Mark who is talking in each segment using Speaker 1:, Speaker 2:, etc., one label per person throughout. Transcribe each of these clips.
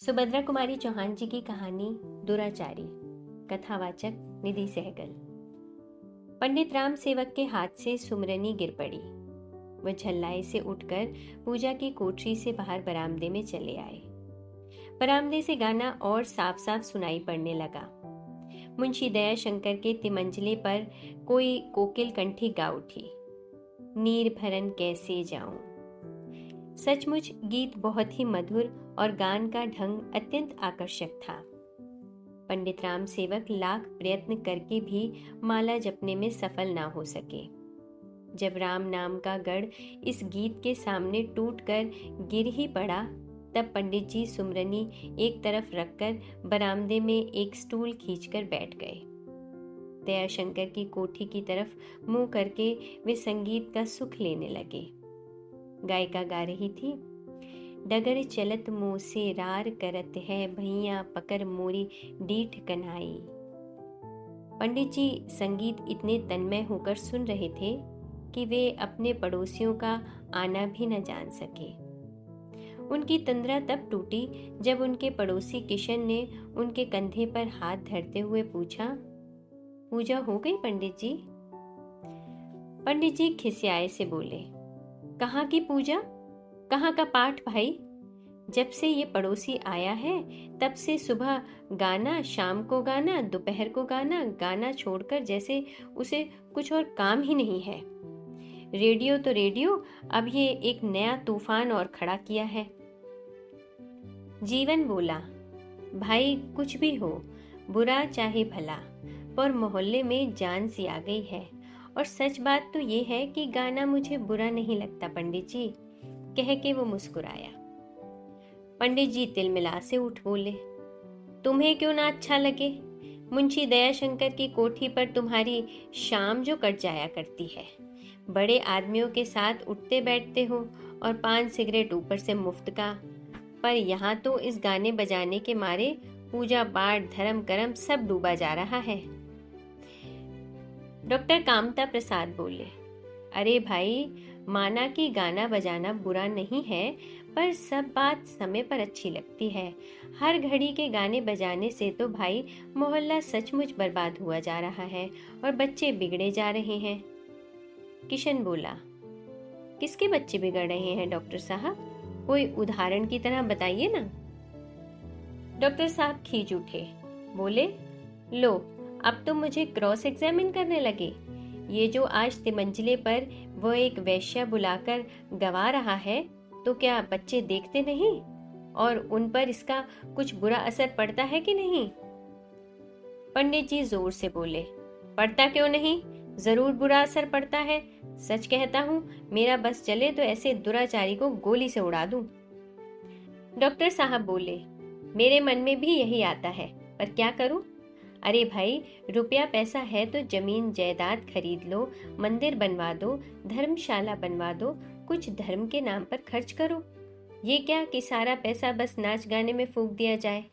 Speaker 1: सुभद्रा कुमारी चौहान जी की कहानी दुराचारी। कथावाचक निधि सहगल। पंडित राम सेवक के हाथ से सुमरनी गिर पड़ी। वह झल्लाए से उठकर पूजा की कोठरी से बाहर बरामदे में चले आए। बरामदे से गाना और साफ साफ सुनाई पड़ने लगा। मुंशी दया शंकर के तिमंजले पर कोई कोकिल कंठी गा उठी, नीर भरन कैसे जाऊं। सचमुच गीत बहुत ही मधुर और गान का ढंग अत्यंत आकर्षक था। पंडित राम सेवक लाख प्रयत्न करके भी माला जपने में सफल ना हो सके। जब राम नाम का गढ़ इस गीत के सामने टूटकर गिर ही पड़ा, तब पंडित जी सुमरनी एक तरफ रखकर बरामदे में एक स्टूल खींचकर बैठ गए। दयाशंकर की कोठी की तरफ मुंह करके वे संगीत का सुख लेने लगे। गायिका गा रही थी, डगर चलत मोसे रार करत है भैया पकर मोरी डीठ कन्हाई। पंडित जी संगीत इतने तन्मय होकर सुन रहे थे कि वे अपने पड़ोसियों का आना भी न जान सके। उनकी तंद्रा तब टूटी जब उनके पड़ोसी किशन ने उनके कंधे पर हाथ धरते हुए पूछा, पूजा हो गई पंडित जी? पंडित जी खिसियाए से बोले, कहाँ की पूजा, कहाँ का पाठ भाई? जब से ये पड़ोसी आया है तब से सुबह गाना, शाम को गाना, दोपहर को गाना, गाना छोड़कर जैसे उसे कुछ और काम ही नहीं है। रेडियो तो रेडियो, अब ये एक नया तूफान और खड़ा किया है। जीवन बोला, भाई कुछ भी हो, बुरा चाहे भला, पर मोहल्ले में जान सी आ गई है। और सच बात तो ये है कि गाना मुझे बुरा नहीं लगता पंडित जी, कह के वो मुस्कुराया। पंडित जी तिलमिला से उठ बोले, तुम्हें क्यों ना अच्छा लगे? मुंशी दयाशंकर की कोठी पर तुम्हारी शाम जो कट जाया करती है। बड़े आदमियों के साथ उठते बैठते हो और पान सिगरेट ऊपर से मुफ्त का। पर यहाँ तो इस गाने बजाने के मारे पूजा पाठ धर्म कर्म सब डूबा जा रहा है। डॉक्टर कामता प्रसाद बोले, अरे भाई, माना कि गाना बजाना बुरा नहीं है, पर सब बात समय पर अच्छी लगती है। हर घड़ी के गाने बजाने से तो भाई मोहल्ला सचमुच बर्बाद हुआ जा रहा है और बच्चे बिगड़े जा रहे हैं। किशन बोला, किसके बच्चे बिगड़ रहे हैं डॉक्टर साहब? कोई उदाहरण की तरह बताइए ना। डॉक्टर साहब खींच उठे, बोले, लो अब तो मुझे क्रॉस एग्जामिन करने लगे। ये जो आज तिमंजले पर वो एक वैश्या बुलाकर गवा रहा है, तो क्या बच्चे देखते नहीं और उन पर इसका कुछ बुरा असर पड़ता है कि नहीं? पंडित जी जोर से बोले, पड़ता क्यों नहीं, जरूर बुरा असर पड़ता है। सच कहता हूँ, मेरा बस चले तो ऐसे दुराचारी को गोली से उड़ा दूं। डॉक्टर साहब बोले, मेरे मन में भी यही आता है, पर क्या करूं? अरे भाई, रुपया पैसा है तो जमीन जायदाद खरीद लो, मंदिर बनवा दो, धर्मशाला बनवा दो, कुछ धर्म के नाम पर खर्च करो। ये क्या कि सारा पैसा बस नाच गाने में फूंक दिया जाए।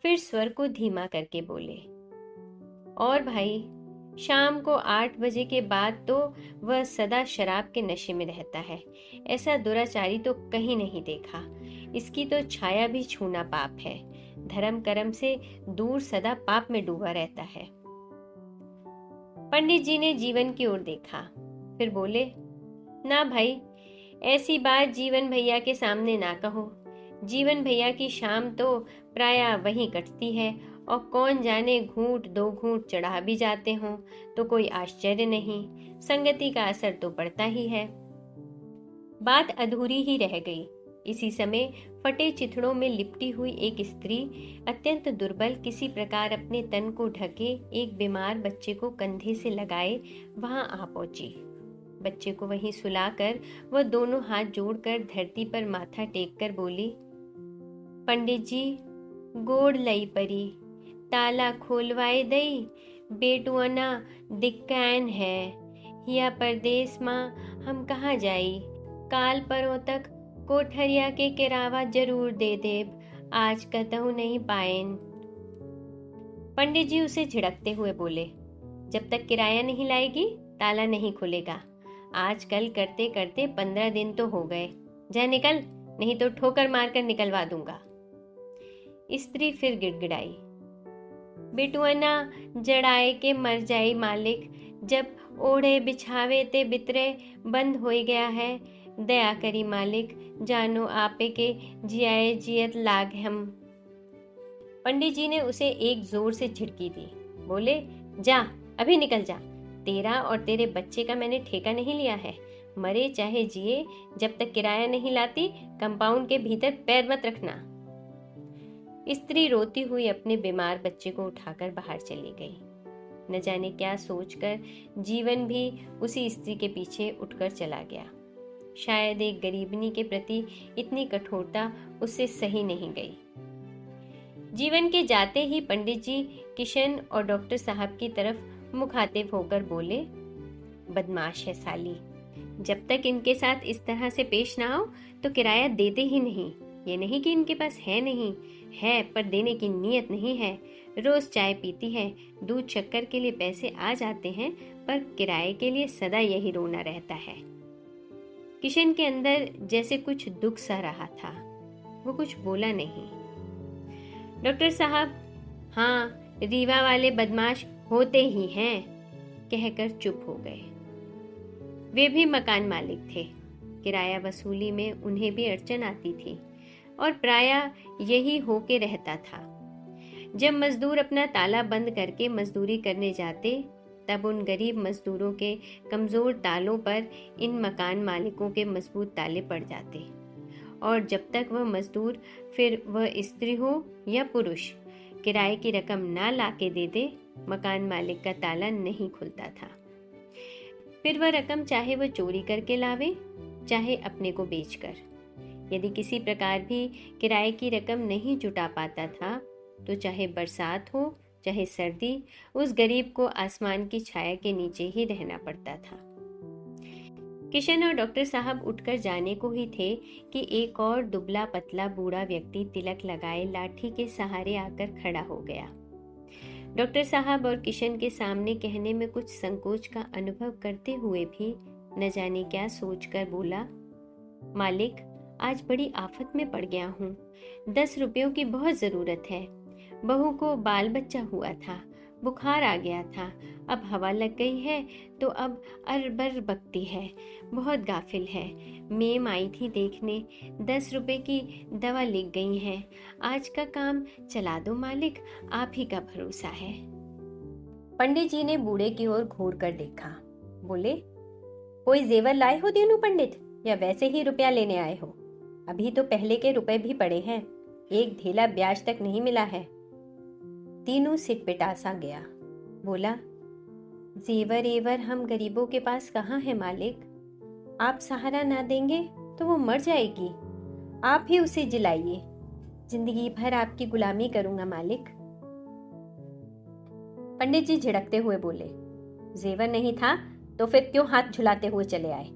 Speaker 1: फिर स्वर को धीमा करके बोले, और भाई, शाम को 8 बजे के बाद तो वह सदा शराब के नशे में रहता है। ऐसा दुराचारी तो कहीं नहीं देखा। इसकी तो छाया भी छूना पाप है। धर्म कर्म से दूर सदा पाप में डूबा रहता है। पंडित जी ने जीवन की ओर देखा, फिर बोले, ना भाई, ऐसी बात जीवन भैया के सामने ना कहो। जीवन भैया की शाम तो प्रायः वहीं कटती है, और कौन जाने घूंट दो घूंट चढ़ा भी जाते हों तो कोई आश्चर्य नहीं। संगति का असर तो पड़ता ही है। बात अधूरी ही रह गई। इसी समय फटे चिथड़ों में लिपटी हुई एक स्त्री अत्यंत दुर्बल किसी प्रकार अपने तन को ढके एक बीमार बच्चे को कंधे से लगाए वहां आ पहुंची। बच्चे को वहीं सुलाकर वह दोनों हाथ जोड़कर धरती पर माथा टेक कर बोली, पंडित जी, गोड़ लई परी, ताला खोलवाए दई, बेटुअना दिक्कैन है। या परदेस माँ हम कहाँ जाई, काल परों तक कोठरिया के किरावा जरूर दे देब, आज कतहु नहीं पाएन। पंडित जी उसे झिड़कते हुए बोले, जब तक किराया नहीं लाएगी ताला नहीं खुलेगा। आजकल करते करते 15 दिन तो हो गए। जा निकल, नहीं तो ठोकर मारकर निकलवा दूंगा। स्त्री फिर गिड़गिड़ाई, बेटुअना जड़ाए के मर जाई मालिक, जब ओढ़े बिछावे ते बितरे बंद हो गया है। दया करी मालिक, जानो आपे के जियाए जियत लाग हम। पंडित जी ने उसे एक जोर से झिड़की दी। बोले, जा अभी निकल जा, तेरा और तेरे बच्चे का मैंने ठेका नहीं लिया है। मरे चाहे जिए, जब तक किराया नहीं लाती कंपाउंड के भीतर पैर मत रखना। स्त्री रोती हुई अपने बीमार बच्चे को उठाकर बाहर चली गई। न जाने क्या सोचकर जीवन भी उसी स्त्री के पीछे उठकर चला गया। शायद एक गरीबनी के प्रति इतनी कठोरता उससे सही नहीं गई। जीवन के जाते ही पंडित जी किशन और डॉक्टर साहब की तरफ मुखातिब होकर बोले, बदमाश है साली, जब तक इनके साथ इस तरह से पेश ना हो तो किराया देते ही नहीं। ये नहीं कि इनके पास है नहीं है, पर देने की नीयत नहीं है। रोज चाय पीती है, दूध शक्कर के लिए पैसे आ जाते हैं, पर किराए के लिए सदा यही रोना रहता है। किशन के अंदर जैसे कुछ दुख सा रहा था, वो कुछ बोला नहीं। डॉक्टर साहब, हाँ, रीवा वाले बदमाश होते ही हैं, कहकर चुप हो गए। वे भी मकान मालिक थे। किराया वसूली में उन्हें भी अड़चन आती थी और प्रायः यही होके रहता था। जब मजदूर अपना ताला बंद करके मजदूरी करने जाते, तब उन गरीब मजदूरों के कमजोर तालों पर इन मकान मालिकों के मजबूत ताले पड़ जाते, और जब तक वह मजदूर, फिर वह स्त्री हो या पुरुष, किराए की रकम ना लाके दे दे, मकान मालिक का ताला नहीं खुलता था। फिर वह रकम चाहे वह चोरी करके लावे, चाहे अपने को बेचकर। यदि किसी प्रकार भी किराए की रकम नहीं जुटा पाता था, तो चाहे बरसात हो चाहे सर्दी, उस गरीब को आसमान की छाया के नीचे ही रहना पड़ता था। किशन और डॉक्टर साहब उठकर जाने को ही थे कि एक और दुबला पतला बूढ़ा व्यक्ति तिलक लगाए लाठी के सहारे आकर खड़ा हो गया। डॉक्टर साहब और किशन के सामने कहने में कुछ संकोच का अनुभव करते हुए भी न जाने क्या सोचकर बोला, मालिक, आज बड़ी आफत में पड़ गया हूँ। 10 रुपयों की बहुत जरूरत है। बहू को बाल बच्चा हुआ था, बुखार आ गया था, अब हवा लग गई है तो अब अरबर बकती है, बहुत गाफिल है। मेम आई थी देखने, 10 रुपए की दवा लिख गई है। आज का काम चला दो मालिक, आप ही का भरोसा है। पंडित जी ने बूढ़े की ओर घूर कर देखा। बोले, कोई जेवर लाए हो दीनू पंडित, या वैसे ही रुपया लेने आए हो? अभी तो पहले के रुपए भी पड़े हैं, एक ढेला ब्याज तक नहीं मिला है। तीनों सिटपिटा सा गया। बोला, जेवर एवर हम गरीबों के पास कहाँ है मालिक? आप सहारा ना देंगे तो वो मर जाएगी, आप ही उसे जिलाइए। जिंदगी भर आपकी गुलामी करूंगा मालिक। पंडित जी झिड़कते हुए बोले, जेवर नहीं था तो फिर क्यों हाथ झुलाते हुए चले आए?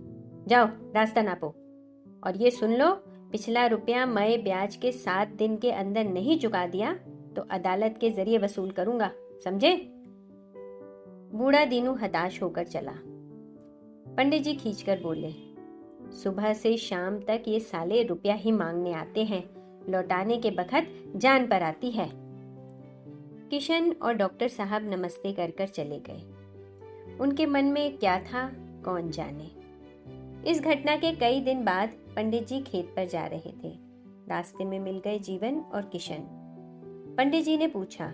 Speaker 1: जाओ रास्ता नापो, और ये सुन लो, पिछला रुपया मैं ब्याज के 7 दिन के अंदर नहीं चुका दिया तो अदालत के जरिए वसूल करूंगा, समझे? बूढ़ा दीनू हताश होकर चला। पंडित जी खींचकर बोले, सुबह से शाम तक ये साले रुपया ही मांगने आते हैं, लौटाने के बखत जान पर आती है। किशन और डॉक्टर साहब नमस्ते कर कर चले गए। उनके मन में क्या था कौन जाने। इस घटना के कई दिन बाद पंडित जी खेत पर जा रहे थे। रास्ते में मिल गए जीवन और किशन। पंडित जी ने पूछा,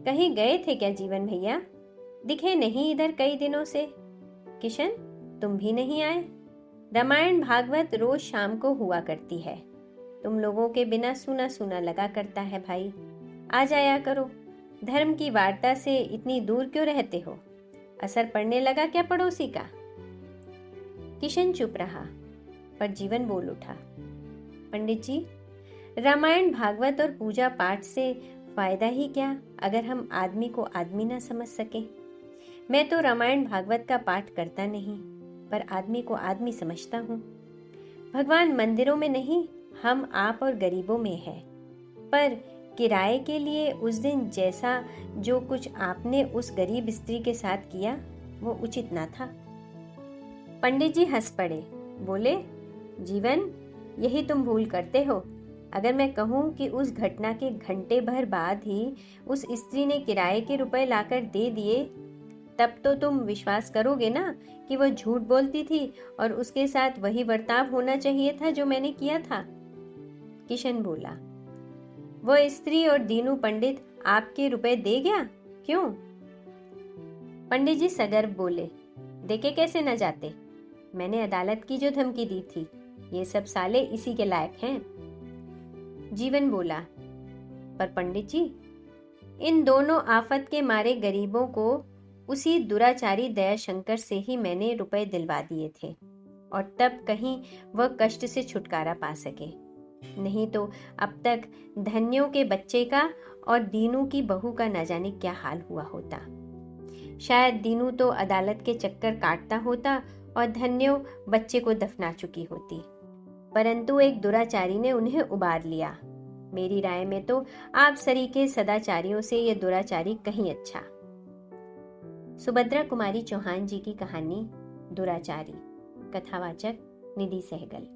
Speaker 1: कहीं गए थे क्या जीवन भैया? दिखे नहीं इधर कई दिनों से। किशन, तुम भी नहीं आए? रामायण भागवत रोज शाम को हुआ करती है, तुम लोगों के बिना सुना सुना लगा करता है भाई, आ जाया करो। धर्म की वार्ता से इतनी दूर क्यों रहते हो? असर पड़ने लगा क्या पड़ोसी का? किशन चुप रहा, पर जीवन बोल उठा, पंडित जी, रामायण भागवत और पूजा पाठ से फायदा ही क्या अगर हम आदमी को आदमी ना समझ सके। मैं तो रामायण भागवत का पाठ करता नहीं, पर आदमी को आदमी समझता हूँ। भगवान मंदिरों में नहीं, हम आप और गरीबों में है। पर किराए के लिए उस दिन जैसा जो कुछ आपने उस गरीब स्त्री के साथ किया वो उचित ना था। पंडित जी हंस पड़े। बोले, जीवन, यही तुम भूल करते हो। अगर मैं कहूँ कि उस घटना के घंटे भर बाद ही उस स्त्री ने किराए के रुपए लाकर दे दिए, तब तो तुम विश्वास करोगे ना कि वह झूठ बोलती थी और उसके साथ वही बर्ताव होना चाहिए था जो मैंने किया था। किशन बोला, वह स्त्री और दीनू पंडित आपके रुपए दे गया? क्यों? पंडित जी सगर्व बोले, देखे कैसे न जाते, मैंने अदालत की जो धमकी दी थी, ये सब साले इसी के लायक हैं। जीवन बोला, पर पंडित जी, इन दोनों आफत के मारे गरीबों को उसी दुराचारी दयाशंकर से ही मैंने रुपए दिलवा दिए थे, और तब कहीं वह कष्ट से छुटकारा पा सके, नहीं तो अब तक धन्यों के बच्चे का और दीनू की बहू का न जाने क्या हाल हुआ होता। शायद दीनू तो अदालत के चक्कर काटता होता और धन्यो बच्चे को दफना चुकी होती, परंतु एक दुराचारी ने उन्हें उबार लिया। मेरी राय में तो आप सरीखे सदाचारियों से ये दुराचारी कहीं अच्छा। सुभद्रा कुमारी चौहान जी की कहानी दुराचारी। कथावाचक निधि सहगल।